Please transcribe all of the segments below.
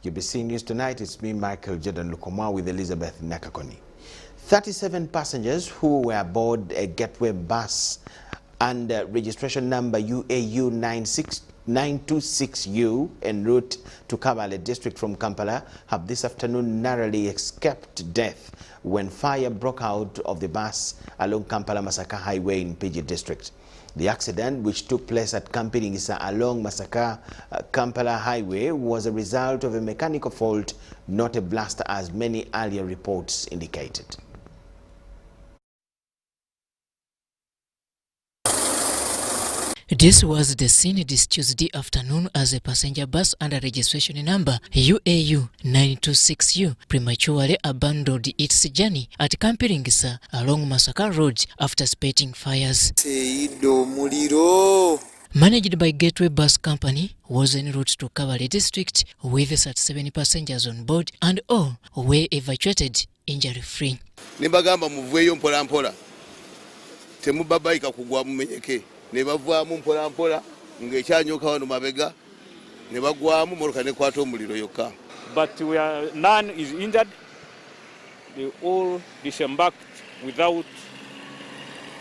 UBC News Tonight, it's me, Micheal Jordan Lukomwa, with Elizabeth Nakakoni. 37 passengers who were aboard a Gateway bus under registration number UAU 926U en route to Kabale district from Kampala have this afternoon narrowly escaped death when fire broke out of the bus along Kampala-Masaka Highway in PG district. The accident, which took place at Kampiringisa along Masaka-Kampala Highway, was a result of a mechanical fault, not a blast, as many earlier reports indicated. This was the scene this Tuesday afternoon as a passenger bus under registration number UAU 926U prematurely abandoned its journey at Kampiringisa along Masaka Road after spitting fires. Managed by Gateway Bus Company, was en route to Kabale district with 37 passengers on board, and all were evacuated injury-free. Nibagamba muveyo mpola mpola. Temubabaika kugwa mumenyeke. Nebavaamu mpola mpola ngekyanyoka wano mabega nebagwamu moroka ne kwato omuliro yokka. But none is injured. They all disembarked without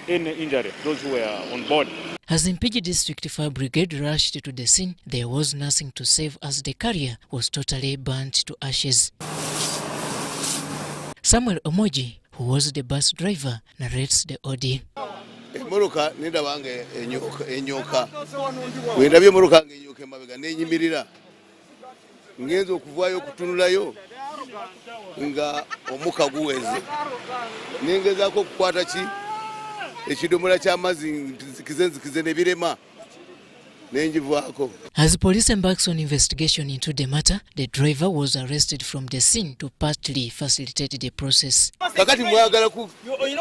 any injury, those who were on board. As the PG District Fire Brigade rushed to the scene, there was nothing to save as the carrier was totally burnt to ashes. Samuel Omoji, who was the bus driver, narrates the ordeal. Moroka nenda bange enyoka. Wendabye moroka ngenyoka mabega nenyimirira. Ngenzo okuvayo kutunulayo nga omuka guweze. Nengezako kukwata ki ekidomola ky'amazzi kizenzikize ne birema nenjivaako. As police embarks on investigation into the matter, the driver was arrested from the scene to partly facilitate the process. Kakati mwagala ku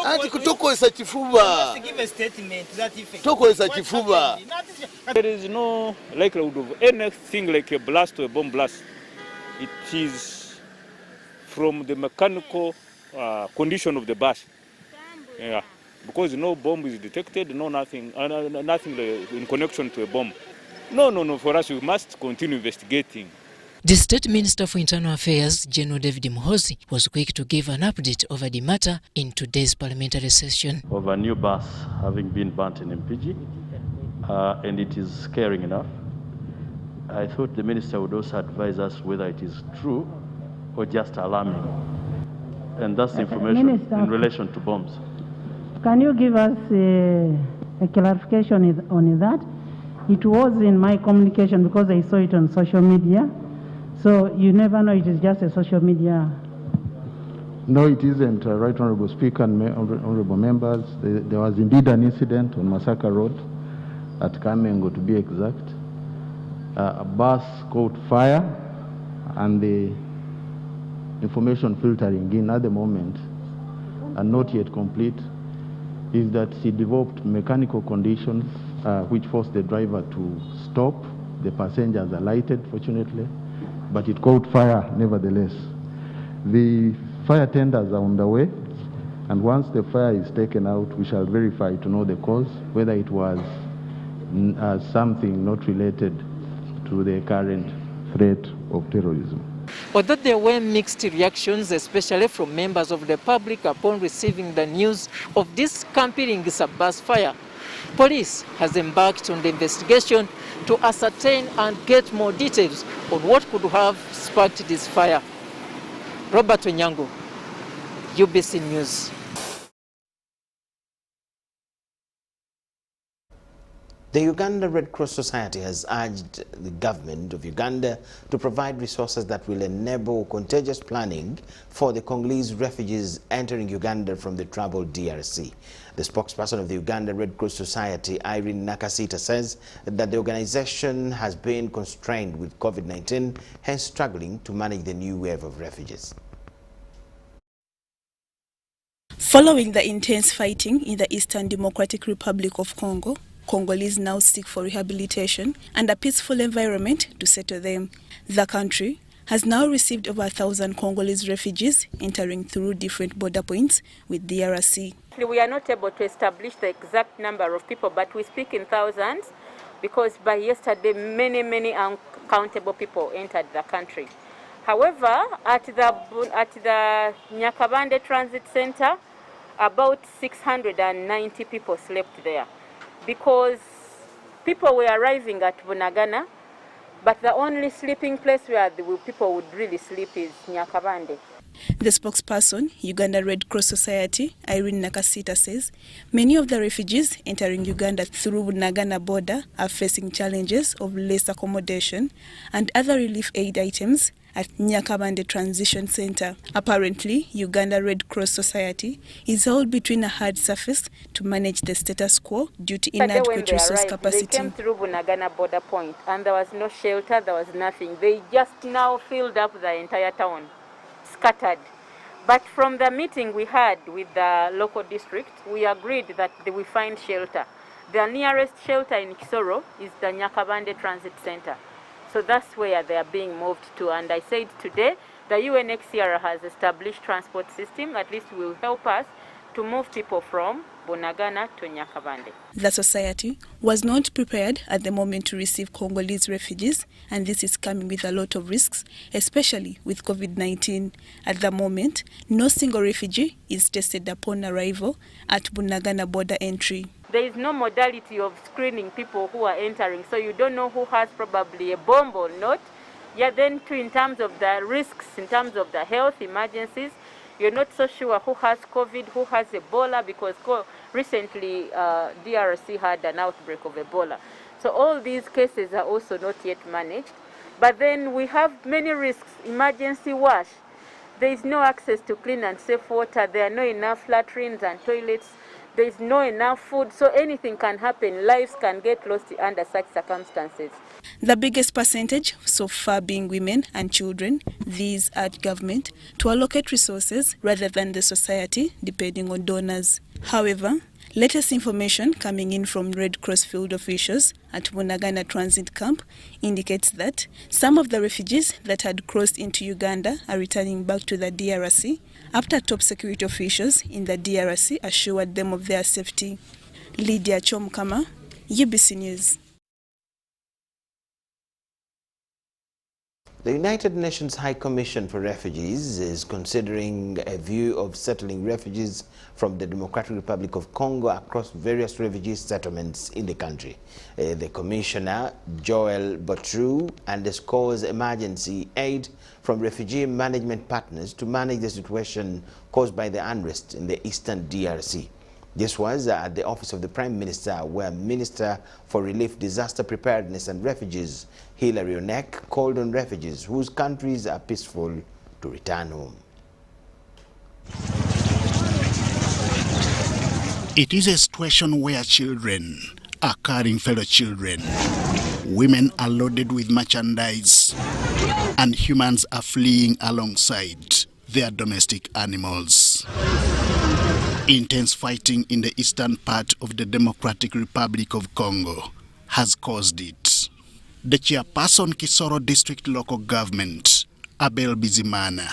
anti kutokozesa kifuba. Tokozesa kifuba. There is no likelihood of anything like a blast or a bomb blast. It is from the mechanical condition of the bus. Yeah. Because no bomb is detected, nothing in connection to a bomb. No, for us we must continue investigating. The State Minister for Internal Affairs, General David Muhozi, was quick to give an update over the matter in today's parliamentary session. Of a new bus having been burnt in MPG, and it is scaring enough. I thought the Minister would also advise us whether it is true or just alarming. And that's the information Minister, in relation to bombs. Can you give us a clarification on that? It was in my communication because I saw it on social media. So you never know, it is just a social media. No, it isn't, Right Honorable Speaker and Honorable Members. There was indeed an incident on Masaka Road at Kamengo, to be exact. A bus caught fire, and the information filtering in at the moment, and not yet complete, is that she developed mechanical conditions which forced the driver to stop. The passengers alighted, fortunately, but it caught fire nevertheless. The fire tenders are on the way, and once the fire is taken out, we shall verify to know the cause, whether it was something not related to the current threat of terrorism. Although there were mixed reactions, especially from members of the public upon receiving the news of this Kampiringisa bus fire, police has embarked on the investigation to ascertain and get more details on what could have sparked this fire. Robert Onyango, UBC News. The Uganda Red Cross Society has urged the government of Uganda to provide resources that will enable contagious planning for the Congolese refugees entering Uganda from the troubled DRC. The spokesperson of the Uganda Red Cross Society, Irene Nakasita, says that the organization has been constrained with COVID-19, hence struggling to manage the new wave of refugees. Following the intense fighting in the Eastern Democratic Republic of Congo, Congolese now seek for rehabilitation and a peaceful environment to settle them. The country has now received over 1,000 Congolese refugees entering through different border points with DRC. We are not able to establish the exact number of people, but we speak in thousands because by yesterday many uncountable people entered the country. However, at the Nyakabande Transit Center, about 690 people slept there because people were arriving at Bunagana, but the only sleeping place where the people would really sleep is Nyakabande. The spokesperson, Uganda Red Cross Society, Irene Nakasita, says many of the refugees entering Uganda through Bunagana border are facing challenges of less accommodation and other relief aid items at Nyakabande Transition Center. Apparently, Uganda Red Cross Society is held between a hard surface to manage the status quo due to inadequate resource capacity. They came through Bunagana border point and there was no shelter, there was nothing. They just now filled up the entire town, scattered. But from the meeting we had with the local district, we agreed that they will find shelter. The nearest shelter in Kisoro is the Nyakabande Transit Center. So that's where they are being moved to. And I said today, the UNHCR has established transport system, at least will help us to move people from Bunagana to Nyakabande. The society was not prepared at the moment to receive Congolese refugees, and this is coming with a lot of risks, especially with COVID-19. At the moment, no single refugee is tested upon arrival at Bunagana border entry. There is no modality of screening people who are entering, so you don't know who has probably a bomb or not. Yeah, then too, in terms of the risks, in terms of the health emergencies, you're not so sure who has COVID, who has Ebola, because recently DRC had an outbreak of Ebola. So all these cases are also not yet managed. But then we have many risks. Emergency wash. There is no access to clean and safe water. There are not enough latrines and toilets. There is no enough food, so anything can happen. Lives can get lost under such circumstances. The biggest percentage so far being women and children. These urge government to allocate resources rather than the society, depending on donors. However, latest information coming in from Red Cross field officials at Bunagana Transit Camp indicates that some of the refugees that had crossed into Uganda are returning back to the DRC after top security officials in the DRC assured them of their safety. Lydia Chomkama, UBC News. The United Nations High Commission for Refugees is considering a view of settling refugees from the Democratic Republic of Congo across various refugee settlements in the country. The Commissioner, Joel Botru, underscores emergency aid from refugee management partners to manage the situation caused by the unrest in the eastern DRC. This was at the office of the Prime Minister, where Minister for Relief, Disaster Preparedness and Refugees, Hilary Onek, called on refugees whose countries are peaceful to return home. It is a situation where children are carrying fellow children, women are loaded with merchandise, and humans are fleeing alongside their domestic animals. Intense fighting in the eastern part of the Democratic Republic of Congo has caused it. The chairperson Kisoro District Local Government, Abel Bizimana,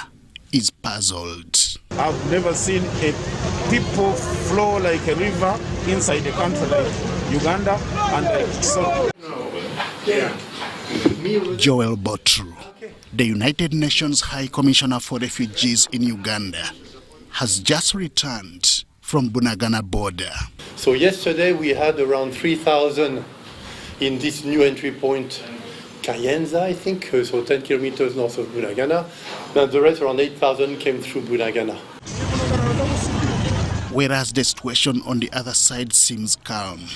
is puzzled. I've never seen people flow like a river inside the country like Uganda and like Kisoro. Joel Botru, the United Nations High Commissioner for Refugees in Uganda, has just returned from Bunagana border. So yesterday we had around 3,000 in this new entry point, Kayenza, I think, so 10 kilometers north of Bunagana. And the rest, around 8,000, came through Bunagana. Whereas the situation on the other side seems calm,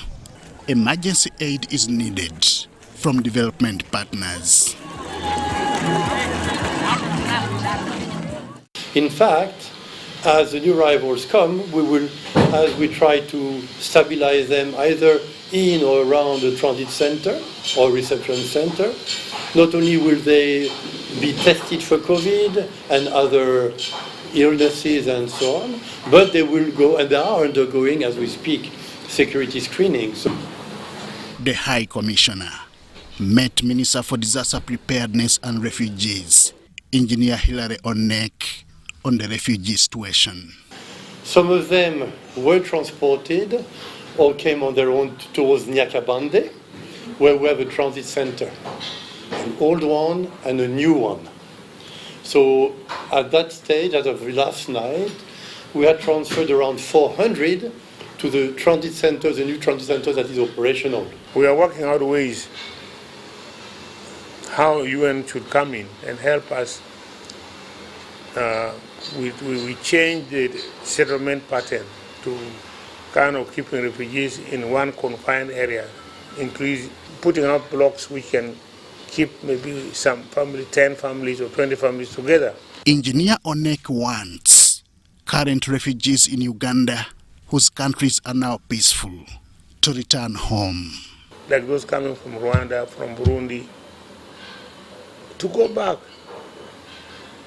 emergency aid is needed from development partners. In fact, as the new arrivals come, we will, as we try to stabilize them either in or around the transit center or reception center, not only will they be tested for COVID and other illnesses and so on, but they will go, and they are undergoing, as we speak, security screenings. The High Commissioner met Minister for Disaster Preparedness and Refugees, Engineer Hilary Onek, on the refugee situation. Some of them were transported or came on their own towards Nyakabande, where we have a transit center, an old one and a new one. So at that stage, as of last night, we had transferred around 400 to the transit center, the new transit center that is operational. We are working out ways how UN should come in and help us. We changed the settlement pattern to kind of keeping refugees in one confined area, putting out blocks which can keep maybe some family, 10 families or 20 families together. Engineer Onek wants current refugees in Uganda, whose countries are now peaceful, to return home. Like those coming from Rwanda, from Burundi, to go back,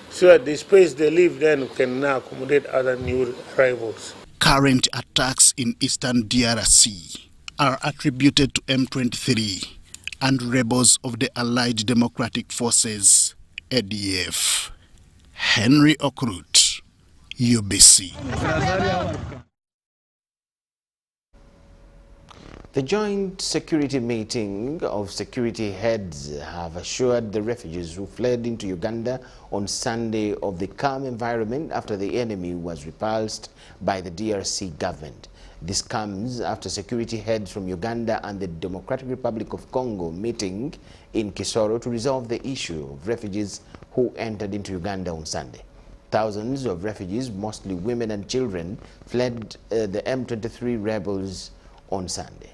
so that the space they live then can now accommodate other new arrivals. Current attacks in eastern DRC are attributed to M23 and rebels of the Allied Democratic Forces, ADF. Henry Okrut, UBC. The joint security meeting of security heads have assured the refugees who fled into Uganda on Sunday of the calm environment after the enemy was repulsed by the DRC government. This comes after security heads from Uganda and the Democratic Republic of Congo meeting in Kisoro to resolve the issue of refugees who entered into Uganda on Sunday. Thousands of refugees, mostly women and children, fled the M23 rebels on Sunday.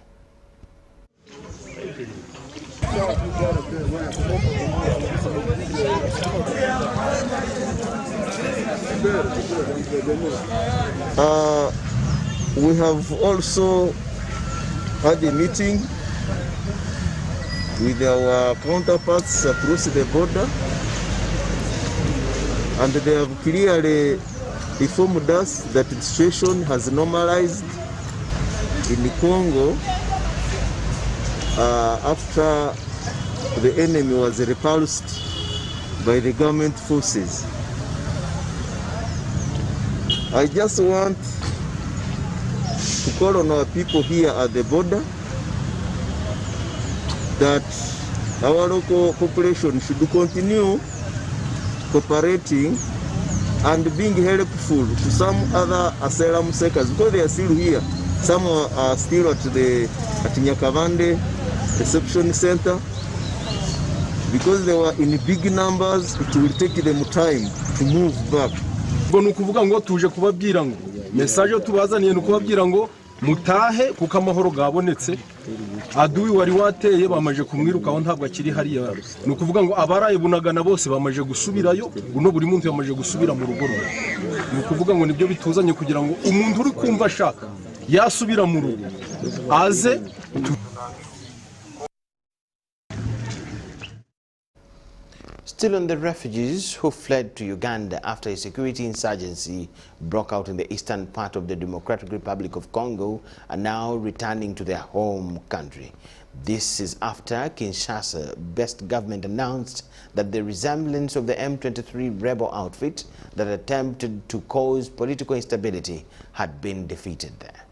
We have also had a meeting with our counterparts across the border, and they have clearly informed us that the situation has normalized in Congo after the enemy was repulsed by the government forces. I just want to call on our people here at the border that our local population should continue cooperating and being helpful to some other asylum seekers, because they are still here. Some are still at Nyakavande reception center. Because they were in big numbers, it will take them time to move back. Ni ukuvuga ngo tuje kubabwira ngo message tubazaniye ni ukubabwira ngo mutahe kuko amahoro gabonetse, aduwi wari wateye bamaje kumwirukaho ntabwo akiri hariya. Ni ukuvuga ngo abaraye Bunagana bose bamaje gusubirayo, uno buri muntu yamaje gusubira mu rugo rwe. Ni ukuvuga ngo nibyo bituzanye kugira ngo umuntu uri kumva ashaka yasubira mu rugo aze. Still on the refugees who fled to Uganda after a security insurgency broke out in the eastern part of the Democratic Republic of Congo are now returning to their home country. This is after Kinshasa-based government announced that the resemblance of the M23 rebel outfit that attempted to cause political instability had been defeated there.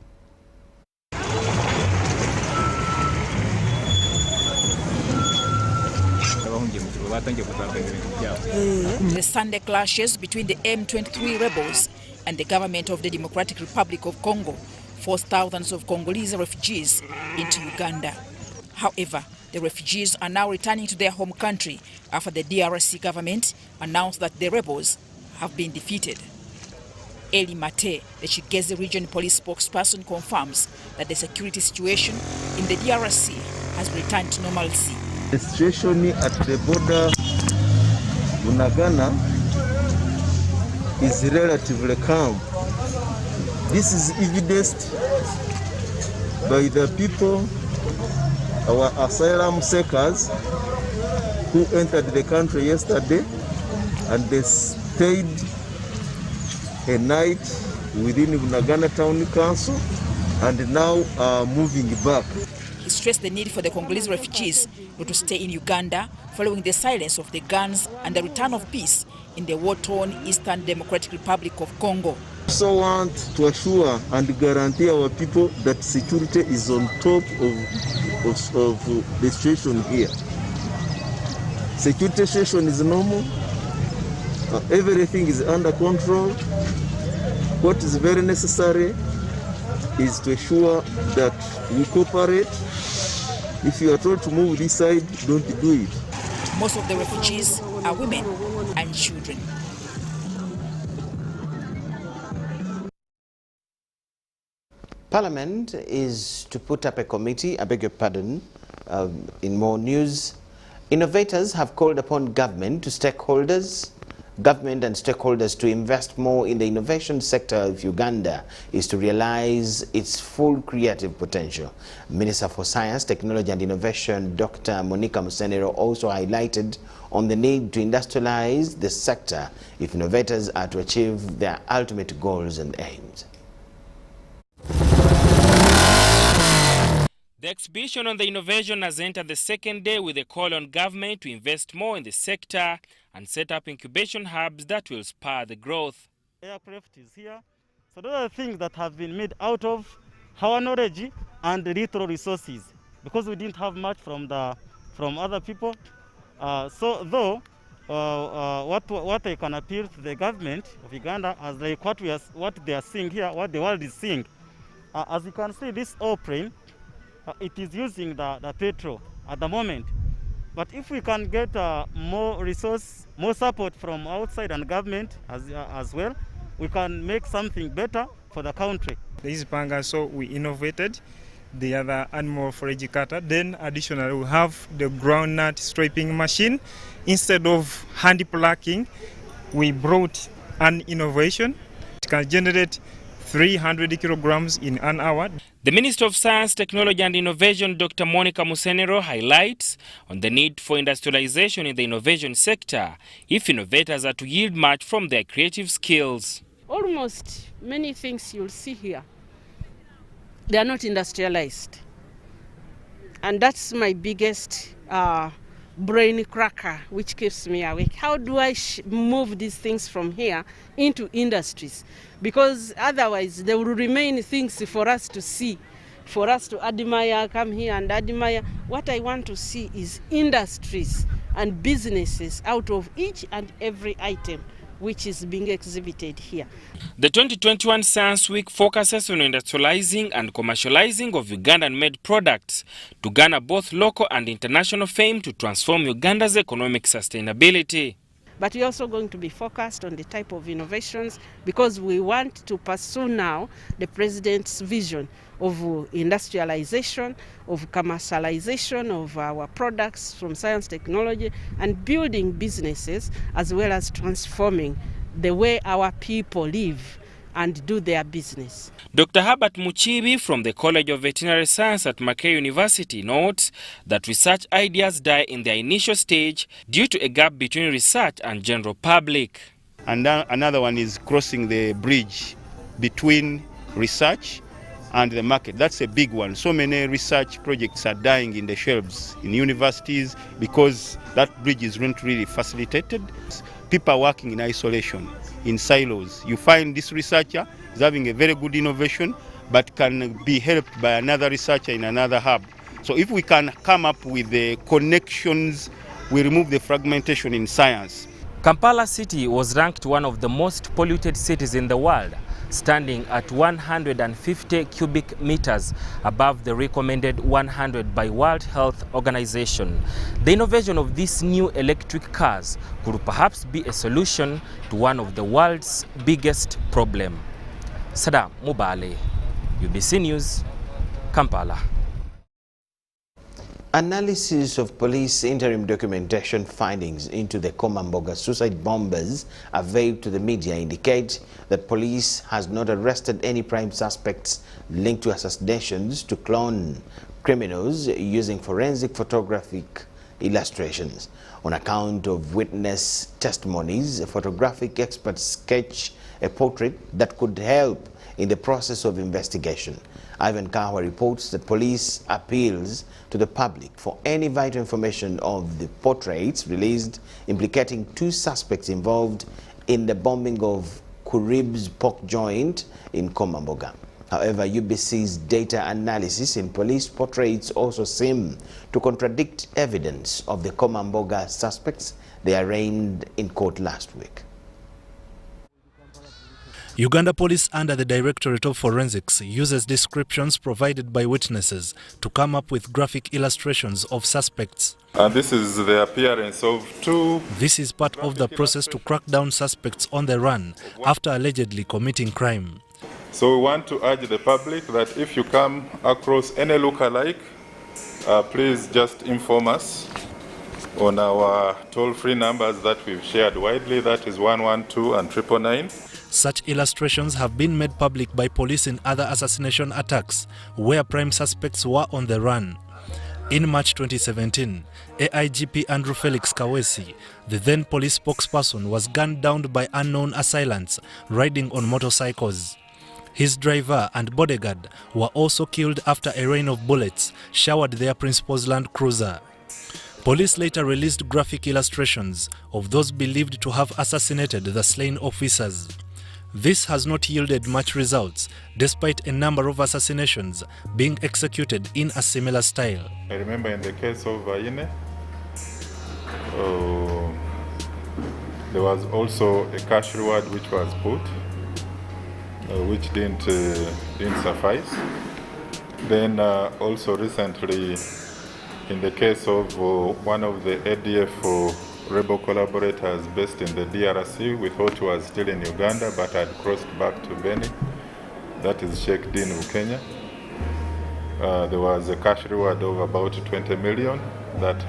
The Sunday clashes between the M23 rebels and the government of the Democratic Republic of Congo forced thousands of Congolese refugees into Uganda. However, the refugees are now returning to their home country after the DRC government announced that the rebels have been defeated. Eli Mate, the Chigezi region police spokesperson, confirms that the security situation in the DRC has returned to normalcy. The situation at the border Bunagana is relatively calm. This is evidenced by the people, our asylum seekers, who entered the country yesterday, and they stayed a night within Bunagana Town Council and now are moving back. He stressed the need for the Congolese refugees not to stay in Uganda following the silence of the guns and the return of peace in the war-torn Eastern Democratic Republic of Congo. We also want to assure and guarantee our people that security is on top of the situation here. Security situation is normal. everything is under control. What is very necessary is to ensure that we cooperate. If you are told to move this side, don't do it. Most of the refugees are women and children. Parliament is to put up a committee, I beg your pardon, in more news. Innovators have called upon government and stakeholders to invest more in the innovation sector if Uganda is to realize its full creative potential. Minister for Science, Technology and Innovation, Dr. Monica Musenero, also highlighted on the need to industrialize the sector if innovators are to achieve their ultimate goals and aims. The exhibition on the innovation has entered the second day with a call on government to invest more in the sector and set up incubation hubs that will spur the growth. Aircraft is here. So those are things that have been made out of our knowledge and little resources, because we didn't have much from other people. What I can appeal to the government of Uganda, as like what they are seeing here, what the world is seeing. As you can see, this airplane, it is using the petrol at the moment. But if we can get more resource, more support from outside and government as well, we can make something better for the country. This panga, so we innovated the other animal forage cutter. Then additionally, we have the groundnut striping machine. Instead of hand plucking, we brought an innovation. It can generate 300 kilograms in an hour. The Minister of Science, Technology and Innovation, Dr. Monica Musenero, highlights on the need for industrialization in the innovation sector if innovators are to yield much from their creative skills. Almost many things you'll see here, they are not industrialized. And that's my biggest brain cracker, which keeps me awake. How do I move these things from here into industries? Because otherwise there will remain things for us to see, for us to admire, come here and admire. What I want to see is industries and businesses out of each and every item which is being exhibited here. The 2021 Science Week focuses on industrializing and commercializing of Ugandan-made products to garner both local and international fame to transform Uganda's economic sustainability. But we're also going to be focused on the type of innovations, because we want to pursue now the President's vision of industrialization, of commercialization of our products from science technology, and building businesses, as well as transforming the way our people live and do their business. Dr. Herbert Muchibi from the College of Veterinary Science at Micheal University notes that research ideas die in their initial stage due to a gap between research and general public. And another one is crossing the bridge between research and the market. That's a big one. So many research projects are dying in the shelves in universities because that bridge is not really facilitated. People are working in isolation, in silos. You find this researcher is having a very good innovation, but can be helped by another researcher in another hub. So if we can come up with the connections, we remove the fragmentation in science. Kampala City was ranked one of the most polluted cities in the world, standing at 150 cubic meters above the recommended 100 by World Health Organization. The innovation of these new electric cars could perhaps be a solution to one of the world's biggest problems. Sada Mubale, UBC News, Kampala. Analysis of police interim documentation findings into the Komamboga suicide bombers availed to the media indicate that police has not arrested any prime suspects linked to assassinations to clone criminals using forensic photographic illustrations. On account of witness testimonies, photographic experts sketch a portrait that could help in the process of investigation. Ivan Kawa reports that police appeals to the public for any vital information of the portraits released implicating two suspects involved in the bombing of Kurib's pork joint in Komamboga. However, UBC's data analysis in police portraits also seem to contradict evidence of the Komamboga suspects they arraigned in court last week. Uganda Police, under the Directorate of Forensics, uses descriptions provided by witnesses to come up with graphic illustrations of suspects. And this is the appearance of two... This is part of the process to crack down suspects on the run after allegedly committing crime. So we want to urge the public that if you come across any lookalike, please just inform us on our toll-free numbers that we've shared widely, that is 112 and 999. Such illustrations have been made public by police in other assassination attacks where prime suspects were on the run. In March 2017, AIGP Andrew Felix Kawesi, the then police spokesperson, was gunned down by unknown assailants riding on motorcycles. His driver and bodyguard were also killed after a rain of bullets showered their principal's Land Cruiser. Police later released graphic illustrations of those believed to have assassinated the slain officers. This has not yielded much results, despite a number of assassinations being executed in a similar style. I remember in the case of Vaine, there was also a cash reward which was put, which didn't suffice. Then also recently, in the case of one of the ADF rebel collaborators based in the DRC, we thought he was still in Uganda but had crossed back to Beni. That is Sheikh Din Ukenya. There was a cash reward of about 20 million that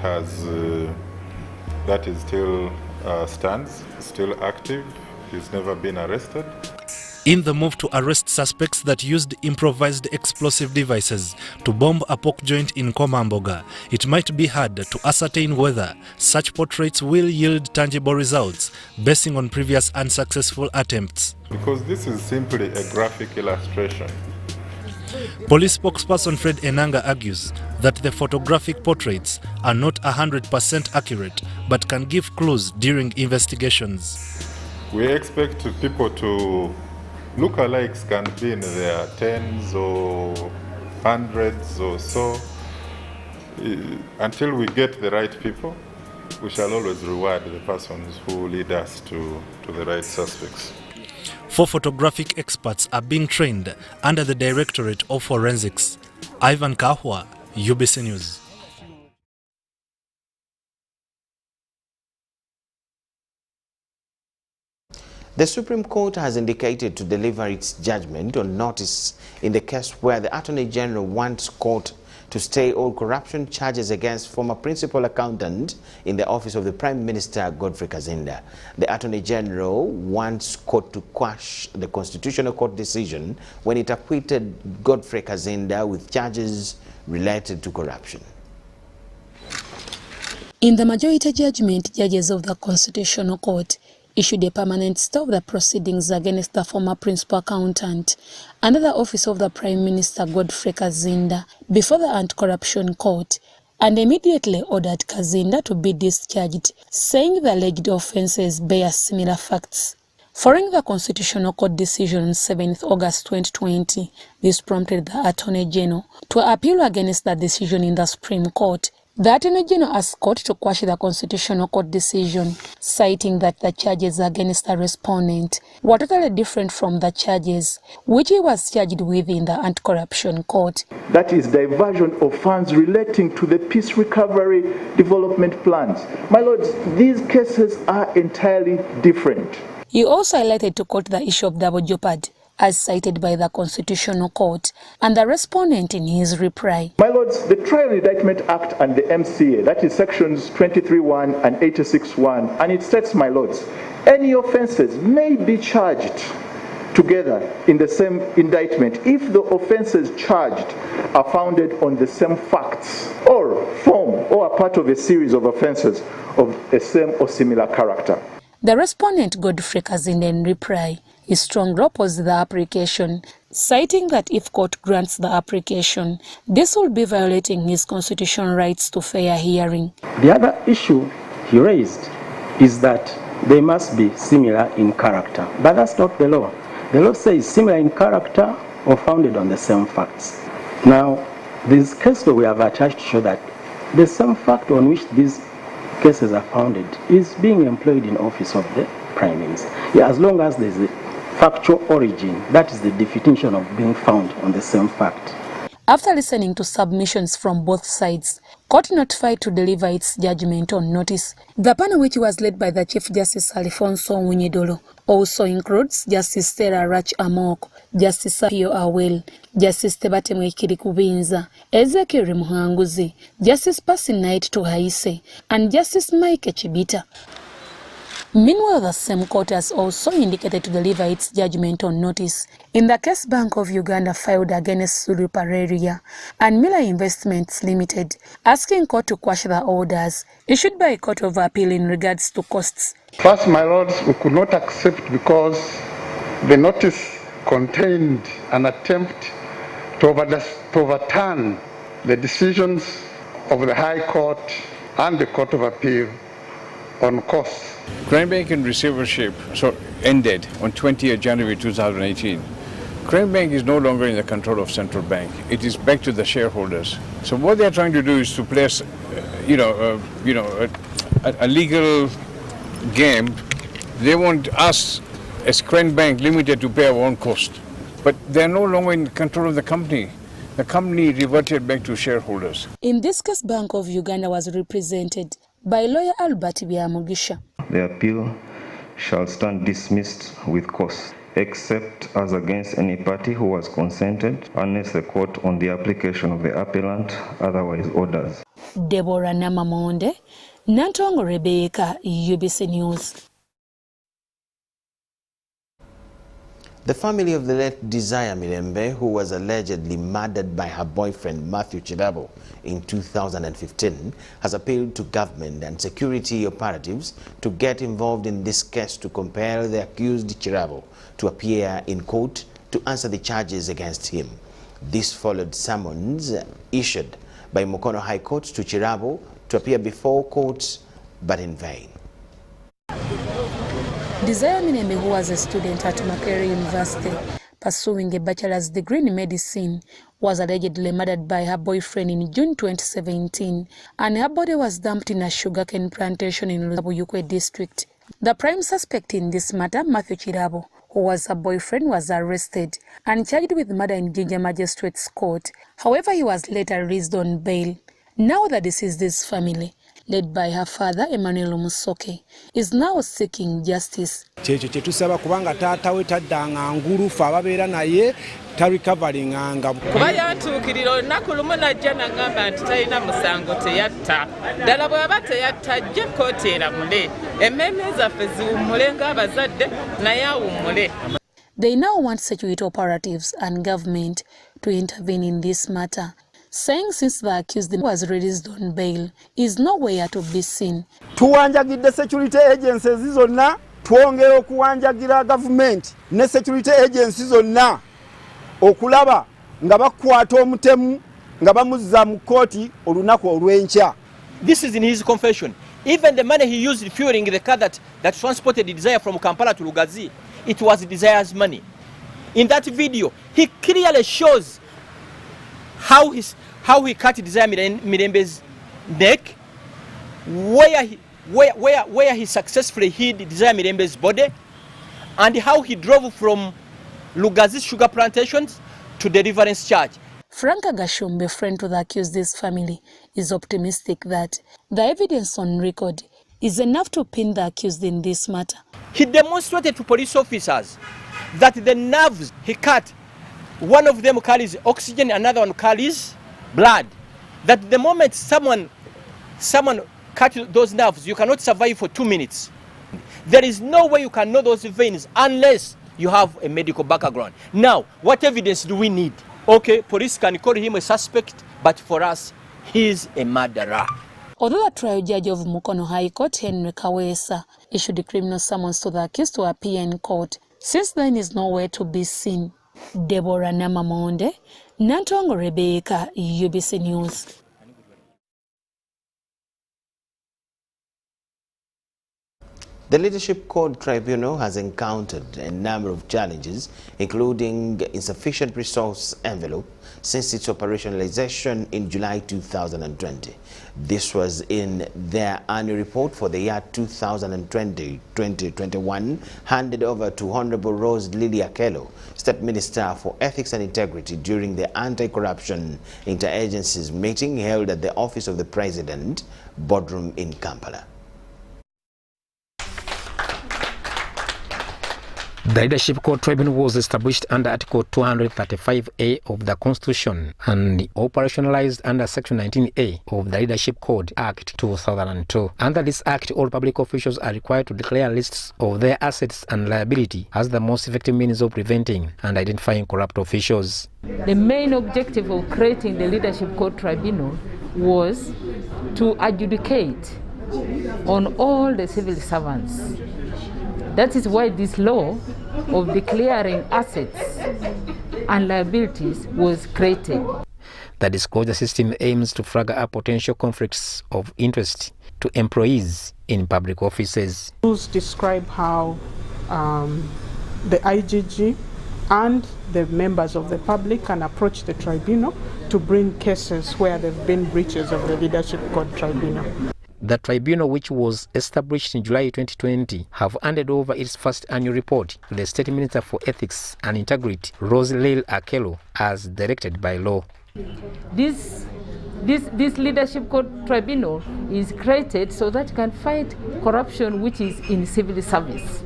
is still stands, still active. He's never been arrested. In the move to arrest suspects that used improvised explosive devices to bomb a pork joint in Komamboga, it might be hard to ascertain whether such portraits will yield tangible results basing on previous unsuccessful attempts. Because this is simply a graphic illustration. Police spokesperson Fred Enanga argues that the photographic portraits are not 100% accurate but can give clues during investigations. We expect people to lookalikes can be in their tens or hundreds or so. Until we get the right people, we shall always reward the persons who lead us to the right suspects. 4 photographic experts are being trained under the Directorate of Forensics. Ivan Kahwa, UBC News. The Supreme Court has indicated to deliver its judgment on notice in the case where the Attorney General wants court to stay all corruption charges against former principal accountant in the office of the Prime Minister, Godfrey Kazinda. The Attorney General wants court to quash the Constitutional Court decision when it acquitted Godfrey Kazinda with charges related to corruption. In the majority judgment, judges of the Constitutional Court issued a permanent stay of the proceedings against the former principal accountant under the office of the Prime Minister Godfrey Kazinda before the Anti-Corruption Court and immediately ordered Kazinda to be discharged, saying the alleged offences bear similar facts. Following the Constitutional Court decision on 7th August 2020, this prompted the Attorney General to appeal against the decision in the Supreme Court. The Attorney General asked court to quash the Constitutional Court decision, citing that the charges against the respondent were totally different from the charges which he was charged with in the Anti-Corruption Court. That is diversion of funds relating to the peace recovery development plans. My lords, these cases are entirely different. He also highlighted to court the issue of double jeopardy, as cited by the Constitutional Court, and the respondent in his reply. My lords, the Trial and Indictment Act and the MCA, that is sections 23(1) and 86(1), and it states, my lords, any offences may be charged together in the same indictment if the offences charged are founded on the same facts or form or are part of a series of offences of a same or similar character. The respondent Godfrey Kazinda in reply, he strongly opposed the application, citing that if court grants the application, this will be violating his constitutional rights to fair hearing. The other issue he raised is that they must be similar in character, but that's not the law. The law says similar in character or founded on the same facts. Now, this case that we have attached to show that the same fact on which these cases are founded is being employed in office of the Prime Minister. Yeah, as long as there's factual origin. That is the definition of being found on the same fact. After listening to submissions from both sides, court notified to deliver its judgment on notice. The panel, which was led by the Chief Justice Alfonso Munyidolo, also includes Justice Sarah Rach Amok, Justice Pio Awel, Justice Tebatemwe Kirikubinza, Ezekiel Muhanguzi, Justice Percy Knight Tuhaise, and Justice Mike Chibita. Meanwhile, the same court has also indicated to deliver its judgment on notice in the case Bank of Uganda filed against Sulu Pareria and Miller Investments Limited, asking court to quash the orders issued by a court of appeal in regards to costs. First, my lords, we could not accept because the notice contained an attempt to overturn the decisions of the High Court and the Court of Appeal on costs. Crane Bank in receivership ended on 20th January 2018. Crane Bank is no longer in the control of central bank. It is back to the shareholders. So what they are trying to do is to place, a legal game. They want us as Crane Bank Limited to pay our own cost, but they are no longer in control of the company. The company reverted back to shareholders. In this case, Bank of Uganda was represented by lawyer Albert Byamugisha. The appeal shall stand dismissed with cause, except as against any party who has consented, unless the court on the application of the appellant otherwise orders. Deborah Namamonde, Nantongo Rebecca, UBC News. The family of the late Desire Mirembe, who was allegedly murdered by her boyfriend Matthew Chirabo in 2015, has appealed to government and security operatives to get involved in this case to compel the accused Chirabo to appear in court to answer the charges against him. This followed summons issued by Mukono High Court to Chirabo to appear before court, but in vain. Desire Mirembe, who was a student at Makerere University pursuing a bachelor's degree in medicine, was allegedly murdered by her boyfriend in June 2017, and her body was dumped in a sugarcane plantation in Luzabuyukwe district. The prime suspect in this matter, Matthew Chirabo, who was her boyfriend, was arrested and charged with murder in Jinja Magistrates Court. However, he was later released on bail. Now the deceased's family, led by her father Emmanuel Musoke, is now seeking justice. Chetusaba kubanga tata we taddanga ngulu fa babeera naye ta recovering anga kuba yantukirira nakulumu najja nangamba nti talina musango teyatta ddala bw'aba teyatta ajje kkooti eramule emmeme zaffe ziwummule ng'abazadde naye awummule. They now want security operatives and government to intervene in this matter, saying since the accused was released on bail, is nowhere to be seen. Tuwanjagidde security agencies zonna, twongera okuwanjagira government ne security agencies zonna okulaba nga bakwata omutemu nga bamuzza mu kooti olunaku olw'enkya. This is in his confession. Even the money he used fueling the car that transported Desire from Kampala to Lugazi, it was Desire's money. In that video, he clearly shows how he cut Desire Mirembe's neck, where he successfully hid Desire Mirembe's body, and how he drove from Lugazi sugar plantations to deliverance charge. Franka Gashombe, friend to the accused's family, is optimistic that the evidence on record is enough to pin the accused in this matter. He demonstrated to police officers that the nerves he cut, one of them carries oxygen, another one carries blood. That the moment someone cut those nerves, you cannot survive for 2 minutes. There is no way you can know those veins unless you have a medical background. Now, what evidence do we need? Okay, police can call him a suspect, but for us, he's a murderer. Although the trial judge of Mukono High Court, Henry Kawesa, issued a criminal summons to the accused to appear in court, since then is nowhere to be seen. Deborah Namamonde, Nantongo Rebecca, UBC News. The Leadership Code Tribunal has encountered a number of challenges, including insufficient resource envelope since its operationalization in July 2020. This was in their annual report for the year 2020-2021, handed over to Honorable Rose Lily Akello, State Minister for Ethics and Integrity, during the Anti-Corruption Interagencies meeting held at the Office of the President, boardroom in Kampala. The Leadership Code Tribunal was established under Article 235A of the Constitution and operationalized under Section 19A of the Leadership Code Act 2002. Under this Act, all public officials are required to declare lists of their assets and liability as the most effective means of preventing and identifying corrupt officials. The main objective of creating the Leadership Code Tribunal was to adjudicate on all the civil servants. That is why this law of declaring assets and liabilities was created. The disclosure system aims to flag up potential conflicts of interest to employees in public offices. Rules describe how the IGG and the members of the public can approach the tribunal to bring cases where there have been breaches of the Leadership Code Tribunal. The tribunal, which was established in July 2020, have handed over its first annual report to the State Minister for Ethics and Integrity, Rose Lily Akello, as directed by law. This Leadership Code Tribunal is created so that it can fight corruption which is in civil service.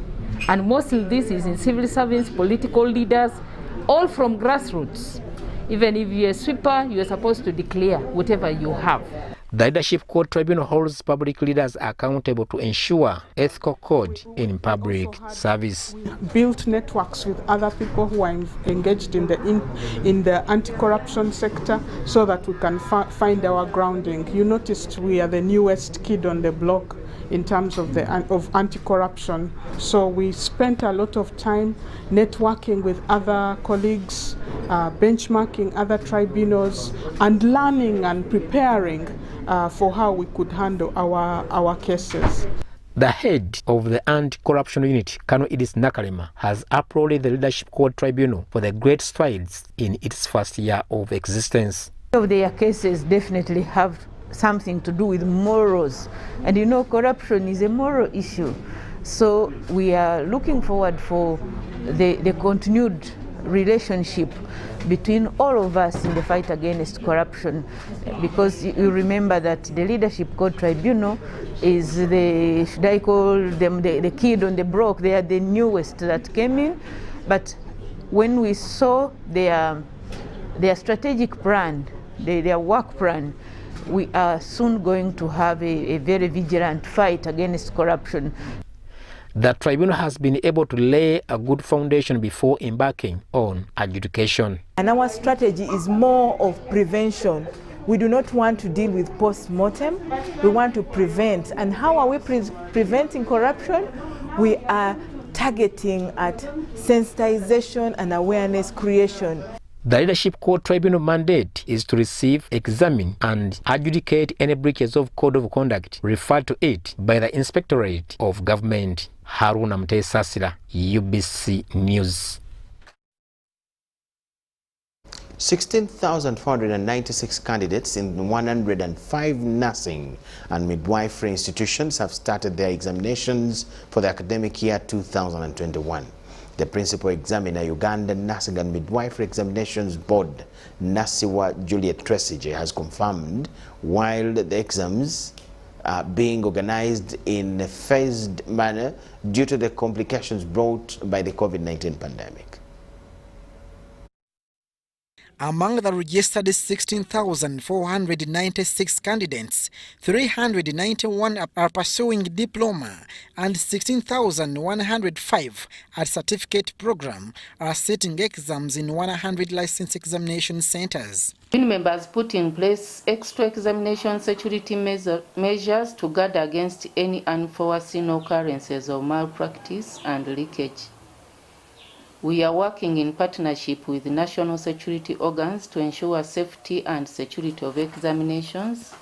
And mostly this is in civil service, political leaders, all from grassroots. Even if you're a sweeper, you're supposed to declare whatever you have. The Leadership Code Tribunal holds public leaders accountable to ensure ethical code in public service. Built networks with other people who are engaged in the anti-corruption sector so that we can find our grounding. You noticed we are the newest kid on the block in terms of anti-corruption. So we spent a lot of time networking with other colleagues, benchmarking other tribunals, and learning and preparing for how we could handle our cases. The head of the Anti-Corruption Unit, Colonel Idris Nakalema, has applauded the Leadership Code Tribunal for the great strides in its first year of existence. Of their cases definitely have something to do with morals, and you know corruption is a moral issue, so we are looking forward for the continued relationship between all of us in the fight against corruption, because you remember that the Leadership Code Tribunal is the, should I call them the kid on the block. They are the newest that came in, but when we saw their strategic plan, their work plan, we are soon going to have a very vigilant fight against corruption. The tribunal has been able to lay a good foundation before embarking on adjudication. And our strategy is more of prevention. We do not want to deal with post-mortem. We want to prevent. And how are we preventing corruption? We are targeting at sensitization and awareness creation. The Leadership Code Tribunal mandate is to receive, examine, and adjudicate any breaches of Code of Conduct referred to it by the Inspectorate of Government. Haruna Mtesasira, UBC News. 16,496 candidates in 105 nursing and midwifery institutions have started their examinations for the academic year 2021. The principal examiner, Uganda Nursing and Midwifery Examinations Board, Nasiwa Juliet Tresije, has confirmed, while the exams are being organized in a phased manner due to the complications brought by the COVID-19 pandemic. Among the registered 16,496 candidates, 391 are pursuing diploma and 16,105 at certificate program are sitting exams in 100 license examination centers. Members put in place extra examination security measures to guard against any unforeseen occurrences of malpractice and leakage. We are working in partnership with national security organs to ensure safety and security of examinations.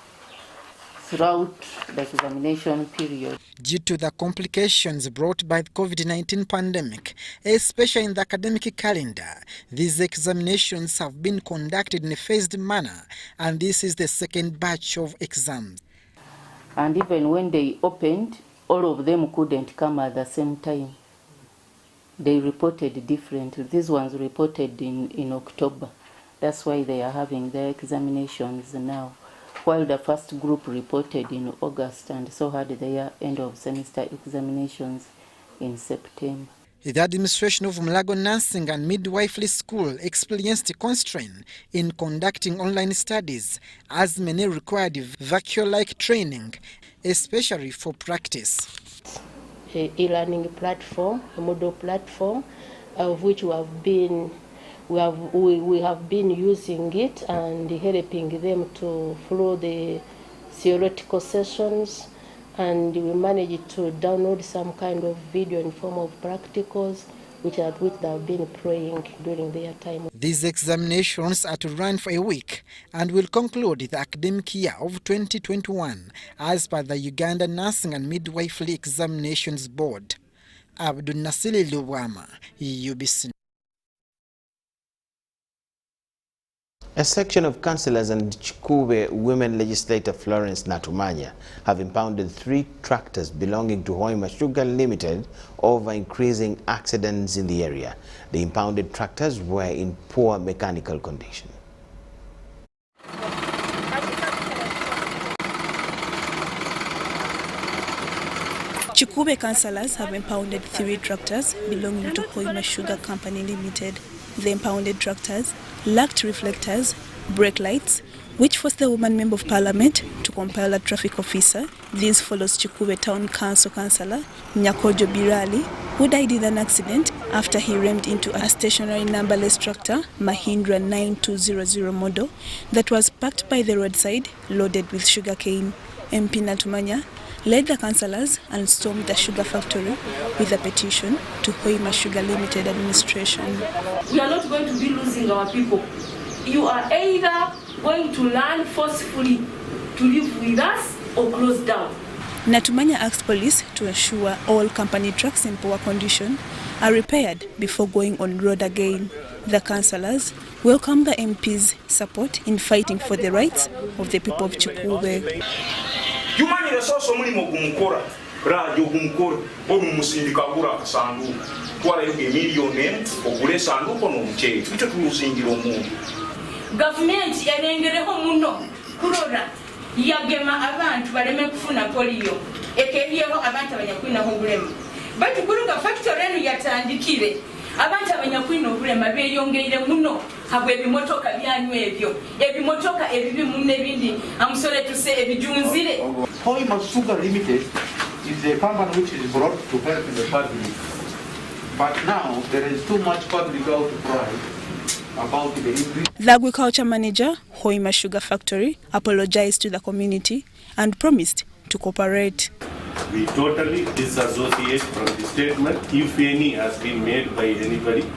throughout the examination period. Due to the complications brought by the COVID-19 pandemic, especially in the academic calendar, these examinations have been conducted in a phased manner, and this is the second batch of exams. And even when they opened, all of them couldn't come at the same time. They reported differently. These ones reported in October. That's why they are having their examinations now, while the first group reported in August and so had their end of semester examinations in September. The administration of Mulago Nursing and Midwifery School experienced a constraint in conducting online studies, as many required virtual-like training, especially for practice. E-learning platform, a Moodle platform, of which we have been using it and helping them to follow the theoretical sessions, and we managed to download some kind of video in form of practicals, which they have been playing during their time. These examinations are to run for a week and will conclude the academic year of 2021 as per the Uganda Nursing and Midwifery Examinations Board. Abdul Nasili Lukomwa, UBC. A section of councillors and Chikube women legislator Florence Natumanya have impounded 3 tractors belonging to Hoima Sugar Limited over increasing accidents in the area. The impounded tractors were in poor mechanical condition. Chikube councillors have impounded 3 tractors belonging to Hoima Sugar Company Limited. The impounded tractors lacked reflectors, brake lights, which forced the woman member of parliament to compel a traffic officer. This follows Chikube Town Council councillor Nyakojo Birali, who died in an accident after he rammed into a stationary numberless tractor, Mahindra 9200 model, that was parked by the roadside loaded with sugarcane. MP Natumanya led the councillors and stormed the sugar factory with a petition to Hoima Sugar Limited administration. We are not going to be losing our people. You are either going to learn forcefully to live with us or close down. Natumanya asked police to ensure all company trucks in poor condition are repaired before going on road again. The councillors welcome the MP's support in fighting for the rights of the people of Chikube. Humanity soso mulimo gumukora radio gumukora bomu musindika gura kasandu twara yuge million okule sandu kono mche icho tumusindiro mu government erengereho muno kurora yagema abantu baleme kufuna polio ekeriyeho abantu abanyakwina ho bulema bati kuruga factory enu yatandikire abantu abanyakwina obulema beyongeire muno habwe bimotoka byanyu ebimotoka ebibi munne bindi amusole tuse ebijunzire. Hoima Sugar Limited is a company which is brought to help in the public, but now there is too much public outcry about the increase. The agriculture manager, Hoima Sugar Factory, apologized to the community and promised to cooperate. We totally disassociate from the statement, if any has been made by anybody.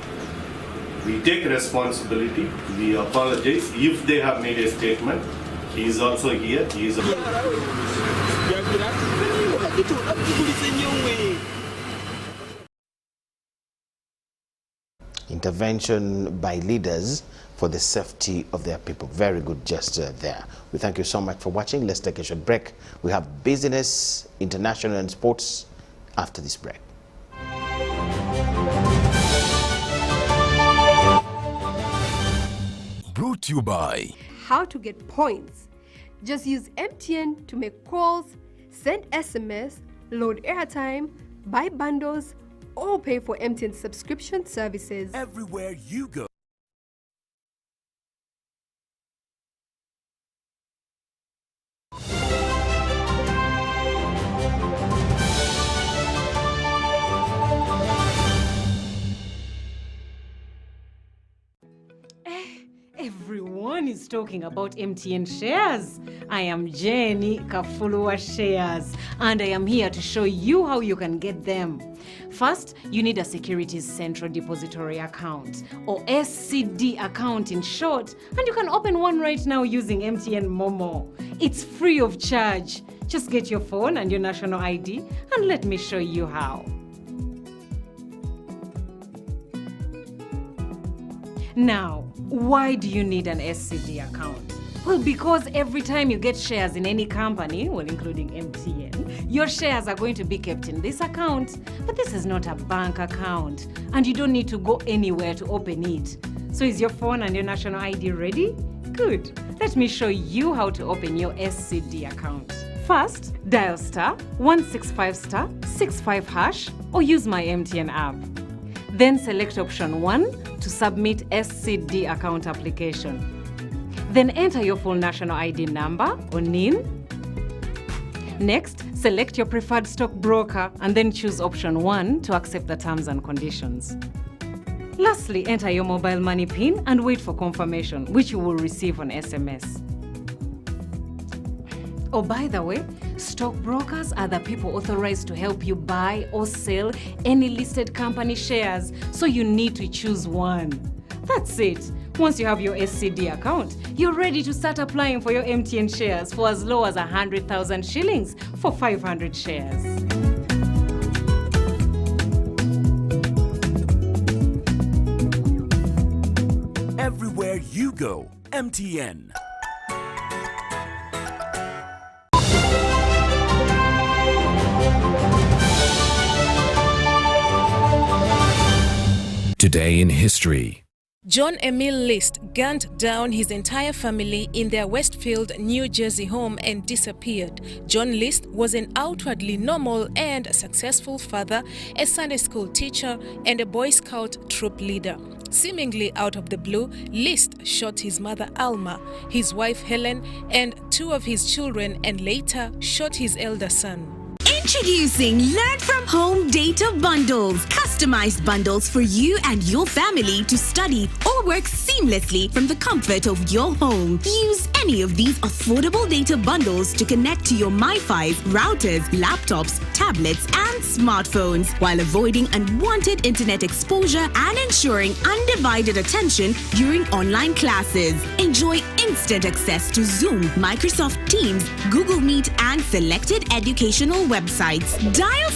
We take responsibility, we apologize if they have made a statement. He is also here, he is Intervention by leaders for the safety of their people. Very good gesture there. We thank you so much for watching. Let's take a short break. We have business, international and sports after this break. Brought to you by How to get points. Just use MTN to make calls, send SMS, load airtime, buy bundles, or pay for MTN subscription services. Everywhere you go. Everyone is talking about MTN shares. I am Jenny Kafulua Shares, and I am here to show you how you can get them. First, you need a Securities Central Depository account, or SCD account in short, and you can open one right now using MTN Momo. It's free of charge. Just get your phone and your national ID, and let me show you how. Now, why do you need an SCD account? Well, because every time you get shares in any company, well, including MTN, your shares are going to be kept in this account. But this is not a bank account, and you don't need to go anywhere to open it. So is your phone and your national ID ready? Good. Let me show you how to open your SCD account. First, dial *165*65# or use my MTN app. Then select option 1 to submit SCD account application. Then enter your full national ID number or NIN. Next, select your preferred stockbroker and then choose option 1 to accept the terms and conditions. Lastly, enter your mobile money PIN and wait for confirmation, which you will receive on SMS. Oh, by the way, stockbrokers are the people authorized to help you buy or sell any listed company shares, so you need to choose one. That's it. Once you have your SCD account, you're ready to start applying for your MTN shares for as low as 100,000 shillings for 500 shares. Everywhere you go, MTN. Today in history. John Emil List gunned down his entire family in their Westfield, New Jersey home and disappeared. John List was an outwardly normal and successful father, a Sunday school teacher, and a Boy Scout troop leader. Seemingly out of the blue, List shot his mother Alma, his wife Helen, and 2 of his children, and later shot his elder son. Introducing Learn From Home Data Bundles. Customized bundles for you and your family to study or work seamlessly from the comfort of your home. Use any of these affordable data bundles to connect to your MiFi routers, laptops, tablets, and smartphones while avoiding unwanted internet exposure and ensuring undivided attention during online classes. Enjoy instant access to Zoom, Microsoft Teams, Google Meet, and selected educational websites. Dial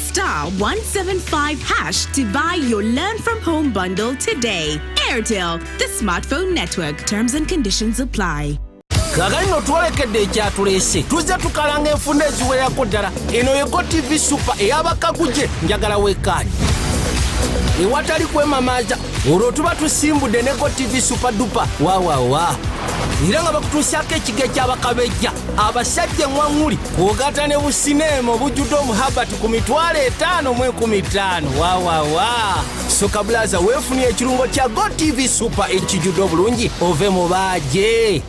*175# to buy your Learn From Home bundle today. Airtel, the smartphone network. Terms and conditions apply. Kagalino twolekedde ekyatulese tuzze tukalanga enfunda eziwerako ddala eno ye Code TV Super ey'abakaguje njagala wekkaanyi ewatali kwemamaaza olwo tuba tusimbudde ne Code TV Super Duper waawawa era nga bakutuusyako ekiga ekyabakabejja abasajja eŋŋwaŋŋuli kwogata ne busineema obujjudde omuhabati ku $5,015 waawawa soka bulaza weefunye ekirungo kya Code TV Super ekijjudde obulungi ove mu baaje.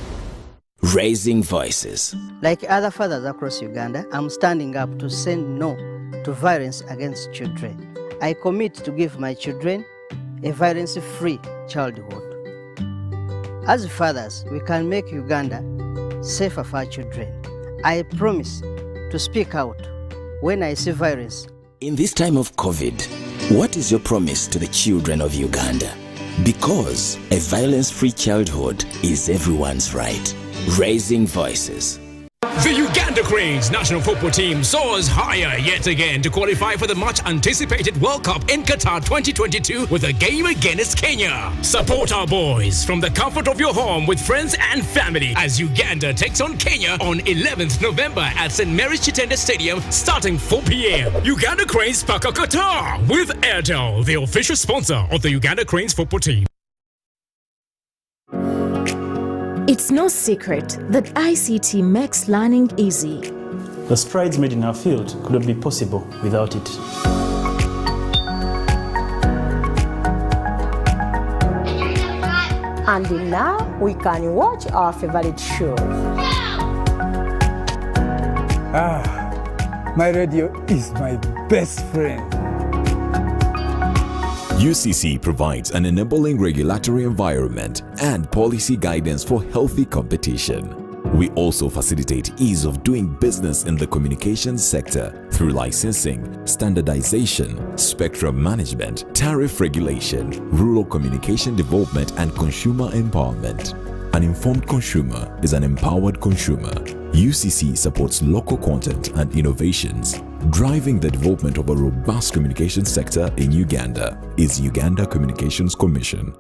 Raising voices. Like other fathers across Uganda, I'm standing up to say no to violence against children. I commit to give my children a violence-free childhood. As fathers, we can make Uganda safer for our children. I promise to speak out when I see violence. In this time of COVID, what is your promise to the children of Uganda? Because a violence-free childhood is everyone's right. Raising voices. The Uganda Cranes national football team soars higher yet again to qualify for the much-anticipated World Cup in Qatar 2022 with a game against Kenya. Support our boys from the comfort of your home with friends and family as Uganda takes on Kenya on 11th November at St. Mary's Chitenda Stadium starting 4 p.m. Uganda Cranes Paka Qatar with Airtel, the official sponsor of the Uganda Cranes football team. It's no secret that ICT makes learning easy. The strides made in our field could not be possible without it. And now we can watch our favorite shows. My radio is my best friend. UCC provides an enabling regulatory environment and policy guidance for healthy competition. We also facilitate ease of doing business in the communications sector through licensing, standardization, spectrum management, tariff regulation, rural communication development, and consumer empowerment. An informed consumer is an empowered consumer. UCC supports local content and innovations. Driving the development of a robust communication sector in Uganda is Uganda Communications Commission.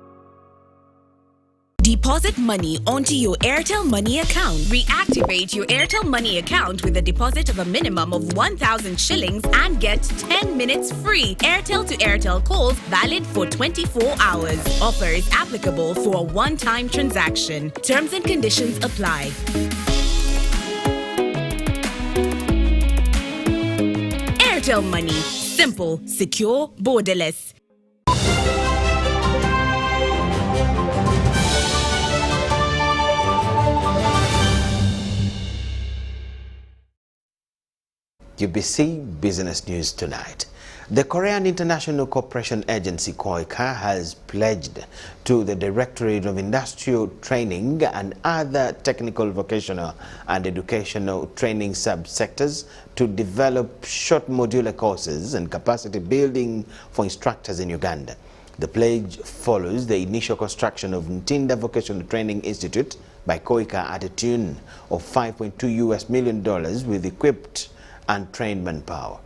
Deposit money onto your Airtel Money account. Reactivate your Airtel Money account with a deposit of a minimum of 1,000 shillings and get 10 minutes free Airtel to Airtel calls valid for 24 hours. Offer is applicable for a one-time transaction. Terms and conditions apply. Airtel Money. Simple, secure, borderless. UBC Business News tonight. The Korean International Cooperation Agency, KOICA, has pledged to the Directorate of Industrial Training and other technical, vocational and educational training subsectors to develop short modular courses and capacity building for instructors in Uganda. The pledge follows the initial construction of Ntinda Vocational Training Institute by KOICA at a tune of $5.2 million with equipped and trained manpower.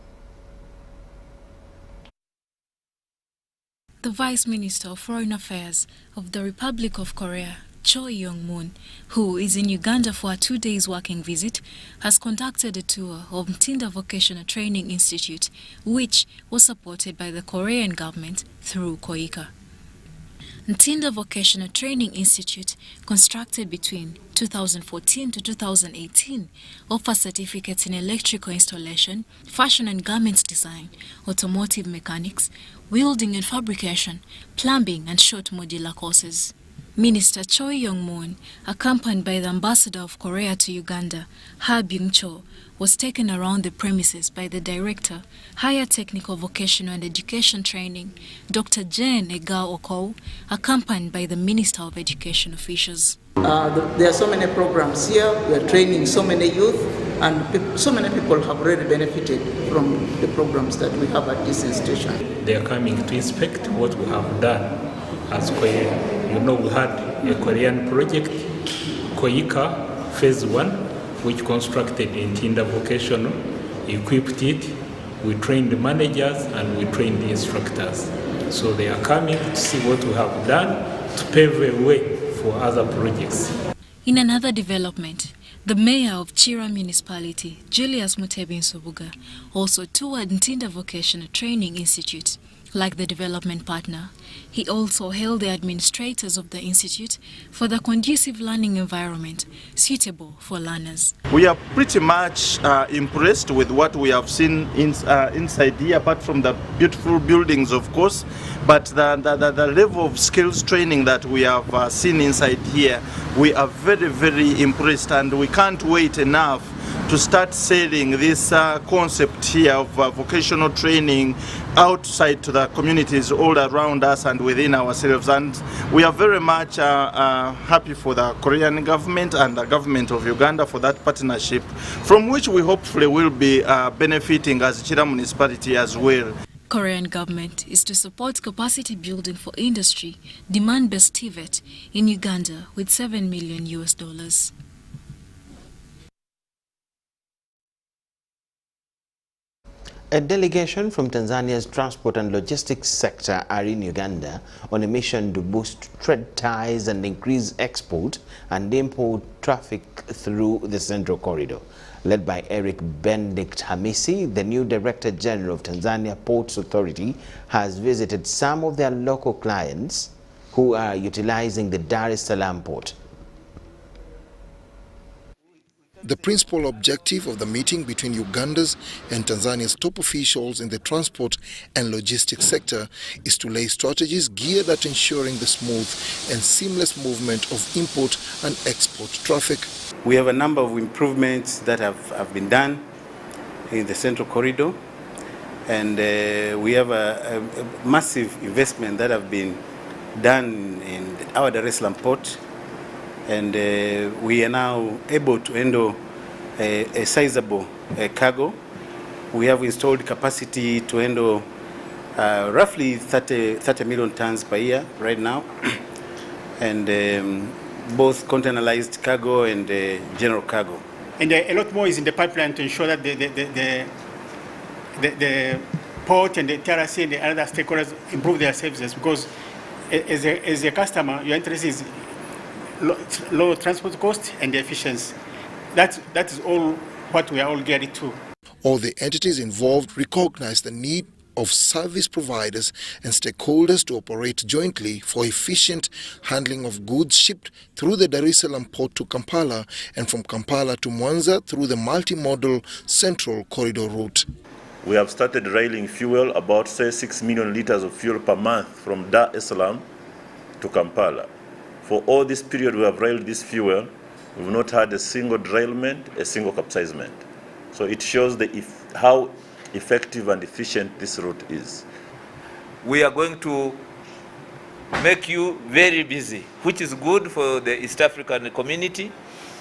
The Vice Minister of Foreign Affairs of the Republic of Korea, Cho Young-moon, who is in Uganda for a 2-day working visit, has conducted a tour of Ntinda Vocational Training Institute, which was supported by the Korean government through KOICA. Ntinda Vocational Training Institute, constructed between 2014 to 2018, offers certificates in electrical installation, fashion and garments design, automotive mechanics, welding and fabrication, plumbing and short modular courses. Minister Cho Young-moon, accompanied by the Ambassador of Korea to Uganda, Ha Byung-cho, was taken around the premises by the Director, Higher Technical Vocational and Education Training, Dr. Jane Egao Okou, accompanied by the Minister of Education officials. There are so many programs here. We are training so many youth, and so many people have already benefited from the programs that we have at this institution. They are coming to inspect what we have done as Korea. You know, we had a Korean project, KOICA Phase 1, which constructed Ntinda Vocational, equipped it, we trained the managers and we trained the instructors. So they are coming to see what we have done to pave a way for other projects. In another development, the Mayor of Chira Municipality, Julius Mutebi Nsobuga, also toured Ntinda Vocational Training Institute. Like the development partner, he also hailed the administrators of the institute for the conducive learning environment suitable for learners. We are pretty much impressed with what we have seen inside here, apart from the beautiful buildings, of course, but the level of skills training that we have seen inside here, we are very, very impressed, and we can't wait enough to start selling this concept here of vocational training outside to the communities all around us and within ourselves. And we are very much happy for the Korean government and the government of Uganda for that partnership, from which we hopefully will be benefiting as Chira municipality as well. Korean government is to support capacity building for industry, demand-based TVET in Uganda with $7 million. A delegation from Tanzania's transport and logistics sector are in Uganda on a mission to boost trade ties and increase export and import traffic through the Central Corridor. Led by Eric Benedict Hamisi, the new Director General of Tanzania Ports Authority has visited some of their local clients who are utilizing the Dar es Salaam port. The principal objective of the meeting between Uganda's and Tanzania's top officials in the transport and logistics sector is to lay strategies geared at ensuring the smooth and seamless movement of import and export traffic. We have a number of improvements that have been done in the Central Corridor, and we have a massive investment that have been done in our Dar es Salaam port, and we are now able to handle a sizable cargo. We have installed capacity to handle roughly 30 million tons per year right now, and both containerized cargo and general cargo. And a lot more is in the pipeline to ensure that the port and the DRC and the other stakeholders improve their services, because as a customer, your interest is low transport cost and the efficiency. That is all what we are all geared to. All the entities involved recognize the need of service providers and stakeholders to operate jointly for efficient handling of goods shipped through the Dar es Salaam port to Kampala and from Kampala to Mwanza through the multimodal Central Corridor route. We have started railing fuel, about say 6 million liters of fuel per month from Dar es Salaam to Kampala. For all this period we have railed this fuel, we've not had a single derailment, a single capsizement. So it shows how effective and efficient this route is. We are going to make you very busy, which is good for the East African community,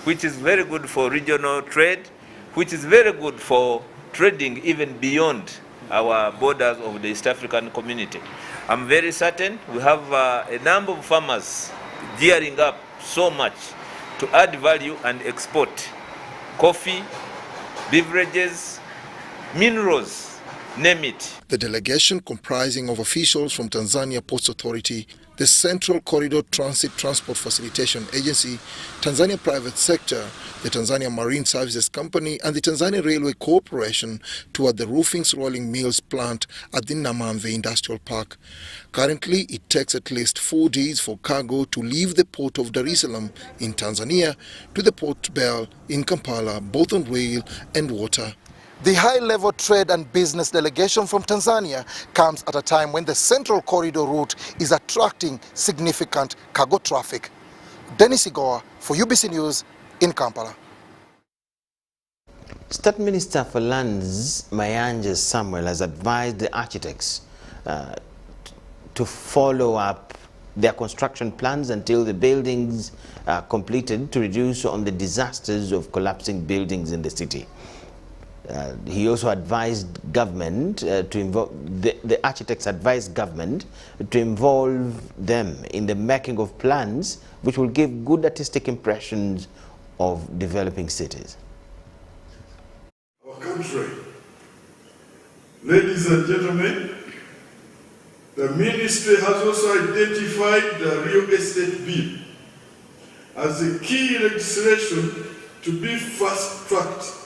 which is very good for regional trade, which is very good for trading even beyond our borders of the East African community. I'm very certain we have a number of farmers gearing up so much to add value and export coffee, beverages, minerals, name it. The delegation, comprising of officials from Tanzania Ports Authority, the Central Corridor Transit Transport Facilitation Agency, Tanzania Private Sector, the Tanzania Marine Services Company and the Tanzania Railway Corporation, toured the Roofings Rolling Mills plant at the Namamve Industrial Park. Currently, it takes at least 4 days for cargo to leave the port of Dar es Salaam in Tanzania to the Port Bell in Kampala, both on rail and water. The high-level trade and business delegation from Tanzania comes at a time when the Central Corridor route is attracting significant cargo traffic. Dennis Igoa for UBC News in Kampala. State Minister for Lands, Mayanja Samuel, has advised the architects to follow up their construction plans until the buildings are completed to reduce on the disasters of collapsing buildings in the city. He also advised government to involve, the architects advised government to involve them in the making of plans which will give good artistic impressions of developing cities. Our country, ladies and gentlemen, the ministry has also identified the real estate bill as a key legislation to be fast-tracked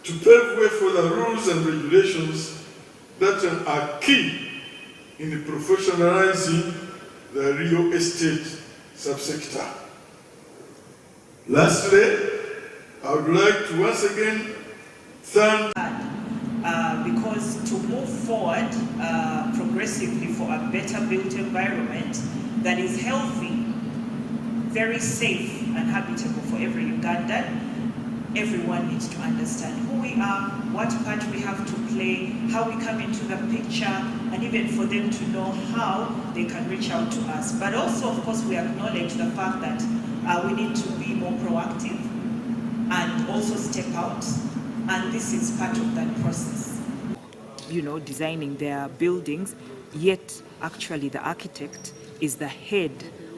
to pave way for the rules and regulations that are key in professionalizing the real estate subsector. Lastly, I would like to once again thank because to move forward progressively for a better built environment that is healthy, very safe and habitable for every Ugandan, everyone needs to understand who we are, what part we have to play, how we come into the picture, and even for them to know how they can reach out to us. But also, of course, we acknowledge the fact that we need to be more proactive and also step out, and this is part of that process. You know, designing their buildings, yet actually the architect is the head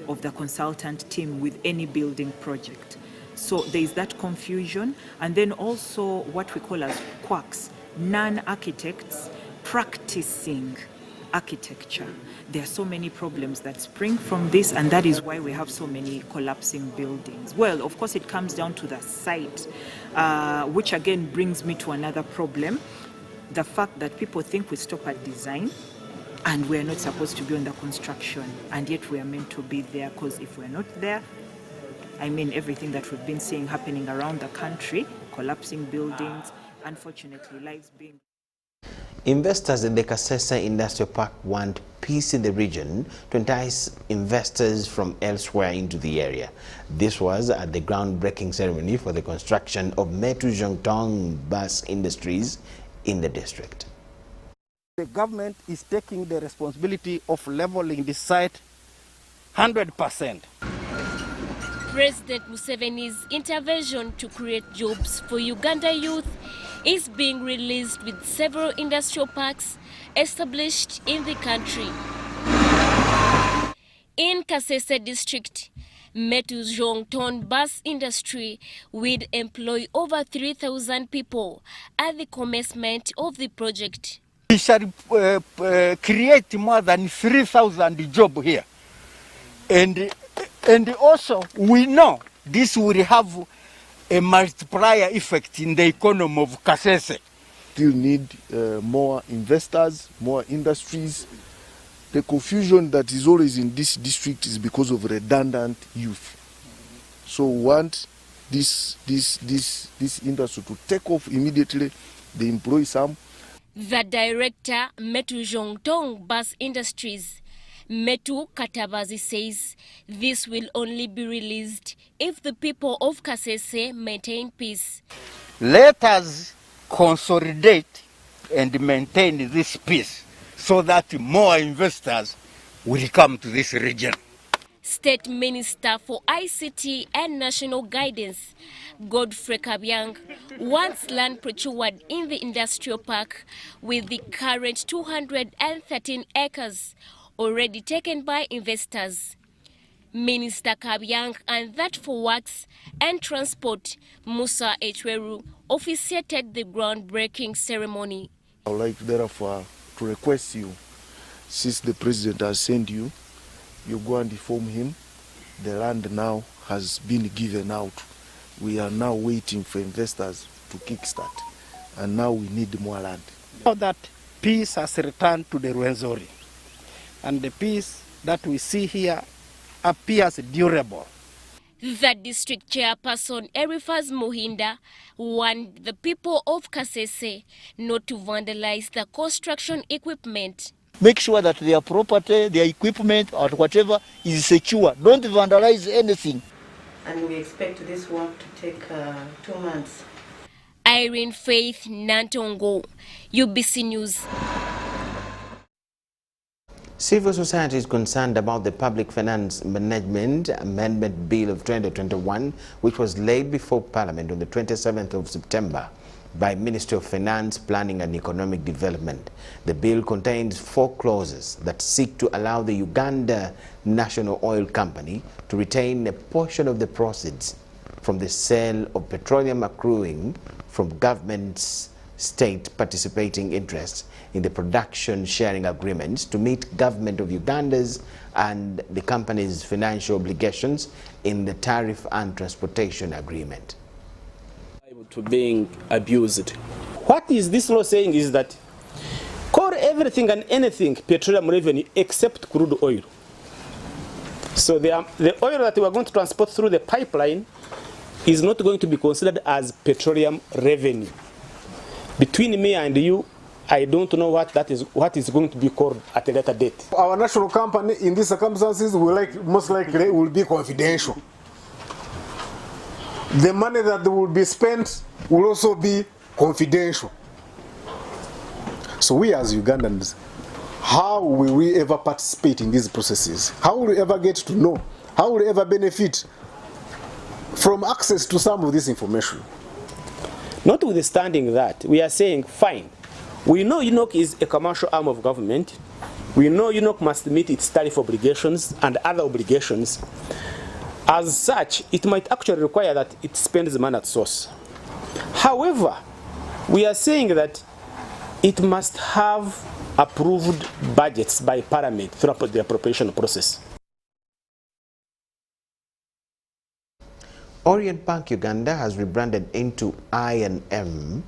of the consultant team with any building project. So there is that confusion, and then also what we call as quacks, non-architects practicing architecture. There are so many problems that spring from this, and that is why we have so many collapsing buildings. Well, of course, it comes down to the site, which again brings me to another problem, the fact that people think we stop at design, and we are not supposed to be on the construction, and yet we are meant to be there, because if we're not there, I mean, everything that we've been seeing happening around the country, collapsing buildings, unfortunately, lives being... Investors in the Kasese Industrial Park want peace in the region to entice investors from elsewhere into the area. This was at the groundbreaking ceremony for the construction of Metu Zhongtong bus industries in the district. The government is taking the responsibility of leveling the site 100%. President Museveni's intervention to create jobs for Uganda youth is being released with several industrial parks established in the country. In Kasese district, Metu Zhongton bus industry will employ over 3,000 people at the commencement of the project. We shall create more than 3,000 jobs here. And also, we know this will have a multiplier effect in the economy of Kasese. Still need more investors, more industries. The confusion that is always in this district is because of redundant youth. So we want this industry to take off immediately. They employ some. The director, Metu Zhongtong Bus Industries, Metu Katabazi, says this will only be released if the people of Kasese maintain peace. Let us consolidate and maintain this peace so that more investors will come to this region. State Minister for ICT and National Guidance, Godfrey Kabyang, wants land procured in the industrial park with the current 213 acres already taken by investors. Minister Kabyang and that for Works and Transport, Musa Echweru, officiated the groundbreaking ceremony. I would like therefore to request you, since the president has sent you, you go and inform him. The land now has been given out. We are now waiting for investors to kickstart, and now we need more land. Now that peace has returned to the Rwenzori, and the peace that we see here appears durable. The district chairperson, Erifaz Muhinda, warned the people of Kasese not to vandalize the construction equipment. Make sure that their property, their equipment, or whatever is secure. Don't vandalize anything. And we expect this work to take 2 months. Irene Faith Nantongo, UBC News. Civil society is concerned about the Public Finance Management Amendment Bill of 2021, which was laid before Parliament on the 27th of September by Ministry of Finance, Planning and Economic Development. The bill contains 4 clauses that seek to allow the Uganda National Oil Company to retain a portion of the proceeds from the sale of petroleum accruing from government's state participating interests in the production sharing agreements to meet government of Uganda's and the company's financial obligations in the tariff and transportation agreement. To being abused. What is this law saying is that call everything and anything petroleum revenue except crude oil. So the oil that we are going to transport through the pipeline is not going to be considered as petroleum revenue. Between me and you, I don't know what is going to be called at a later date. Our national company in these circumstances most likely will be confidential. The money that will be spent will also be confidential. So we as Ugandans, how will we ever participate in these processes? How will we ever get to know? How will we ever benefit from access to some of this information? Notwithstanding that, we are saying, fine, we know UNOC is a commercial arm of government. We know UNOC must meet its tariff obligations and other obligations. As such, it might actually require that it spends money at source. However, we are saying that it must have approved budgets by Parliament throughout the appropriation process. Orient Bank Uganda has rebranded into I&M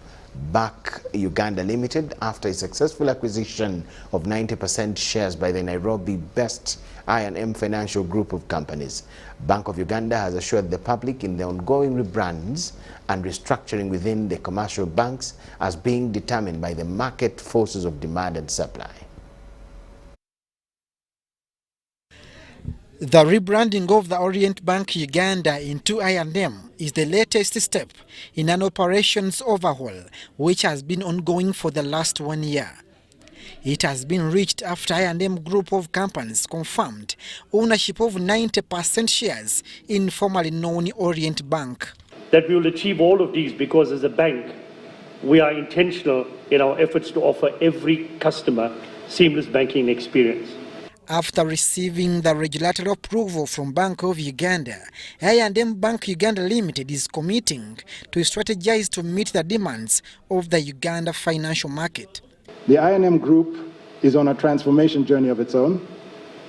Bank Uganda Limited after a successful acquisition of 90% shares by the Nairobi-based I&M Financial Group of companies. Bank of Uganda has assured the public in the ongoing rebrands and restructuring within the commercial banks as being determined by the market forces of demand and supply. The rebranding of the Orient Bank Uganda into I&M is the latest step in an operations overhaul which has been ongoing for the last 1 year. It has been reached after I&M Group of companies confirmed ownership of 90% shares in formerly known Orient Bank. That we will achieve all of these because as a bank, we are intentional in our efforts to offer every customer seamless banking experience. After receiving the regulatory approval from Bank of Uganda, I&M Bank Uganda Limited is committing to strategize to meet the demands of the Uganda financial market. The I&M Group is on a transformation journey of its own,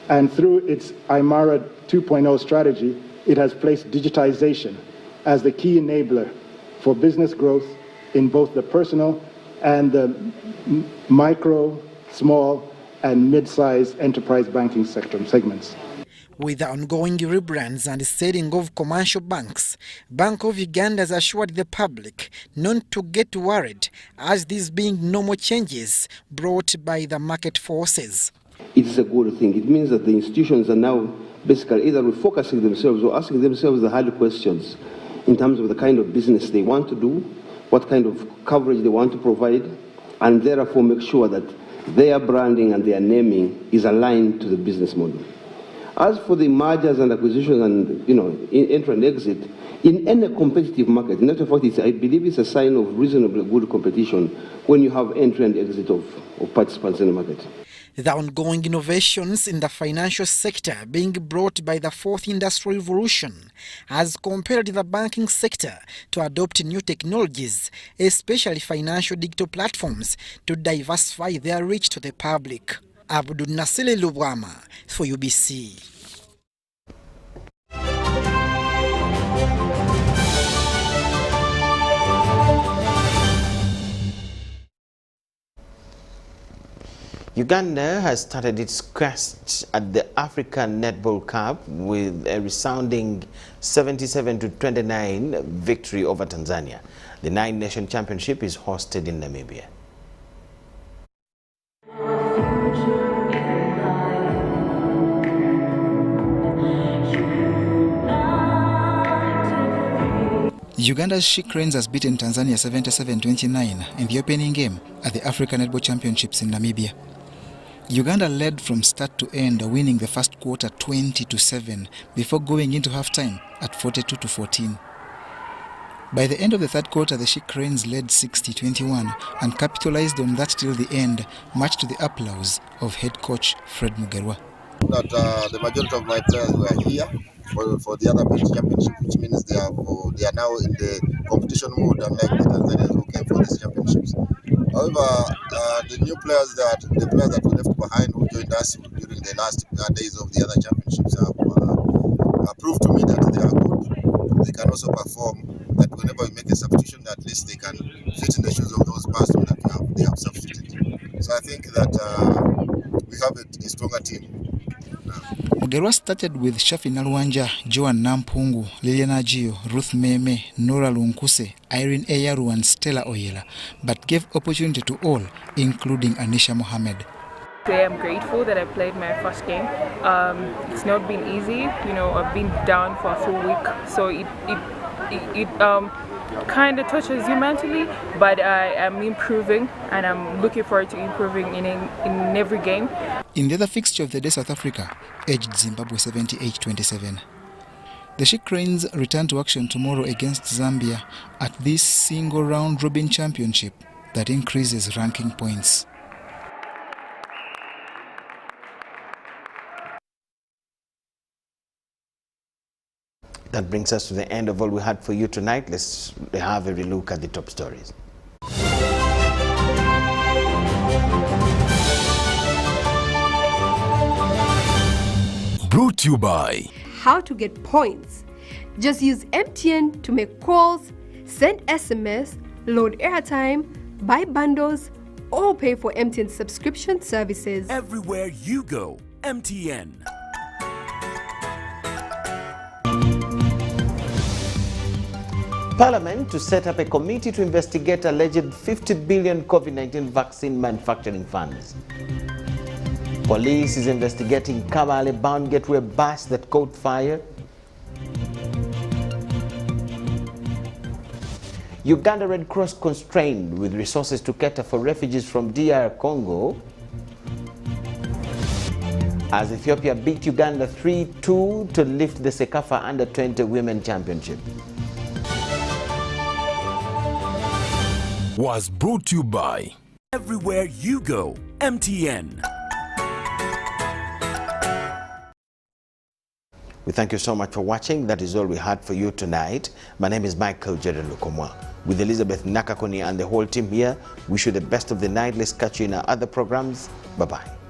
and through its IMARA 2.0 strategy, it has placed digitization as the key enabler for business growth in both the personal and the micro, small, and mid-sized enterprise banking sector segments. With the ongoing rebrands and selling of commercial banks, Bank of Uganda has assured the public not to get worried, as these being normal changes brought by the market forces. It is a good thing. It means that the institutions are now basically either refocusing themselves or asking themselves the hard questions in terms of the kind of business they want to do, what kind of coverage they want to provide, and therefore make sure that their branding and their naming is aligned to the business model. As for the mergers and acquisitions and entry and exit, in any competitive market, in actual fact, I believe it's a sign of reasonably good competition when you have entry and exit of participants in the market. The ongoing innovations in the financial sector being brought by the fourth industrial revolution has compelled the banking sector to adopt new technologies, especially financial digital platforms, to diversify their reach to the public. Abdul Nasile Lubwama for UBC. Uganda has started its quest at the African Netball Cup with a resounding 77-29 victory over Tanzania. The nine-nation championship is hosted in Namibia. Uganda's She Cranes has beaten Tanzania 77-29 in the opening game at the African Netball Championships in Namibia. Uganda led from start to end, winning the first quarter 20-7 before going into halftime at 42-14. By the end of the third quarter, the She Cranes led 60-21 and capitalized on that till the end, much to the applause of head coach Fred Mugerwa. That the majority of my players were here for the other championship, which means they are now in the competition mode, unlike the Tanzanians who came for these championships. However, the new players that we left behind who joined us during the last days of the other championships have proved to me that they are good. They can also perform. That whenever we make a substitution, at least they can fit in the shoes of those persons that they have substituted. So I think that we have a stronger team. Mugerwa started with Shafi Nalwanja, Joan Nampungu, Liliana Gio, Ruth Meme, Nora Lunkuse, Irene Eyaru and Stella Oyela, but gave opportunity to all, including Anisha Mohammed. Today I'm grateful that I played my first game. It's not been easy, I've been down for a full week, so it kind of touches you mentally, but I am improving and I'm looking forward to improving in every game. In the other fixture of the day, South Africa edged Zimbabwe 78-27. The She Cranes return to action tomorrow against Zambia at this single round robin championship that increases ranking points. That brings us to the end of all we had for you tonight. Let's have a relook at the top stories. Brought to you by How to get points. Just use MTN to make calls, send SMS, load airtime, buy bundles, or pay for MTN subscription services. Everywhere you go, MTN. Parliament to set up a committee to investigate alleged 50 billion COVID-19 vaccine manufacturing funds. Police is investigating Kabale-bound gateway bus that caught fire. Uganda Red Cross constrained with resources to cater for refugees from DR Congo. as Ethiopia beat Uganda 3-2 to lift the Sekafa Under-20 Women Championship. Was brought to you by Everywhere You Go, MTN. We thank you so much for watching. That is all we had for you tonight. My name is Micheal Lukomwa. With Elizabeth Nakakoni and the whole team here, wish you the best of the night. Let's catch you in our other programs. Bye-bye.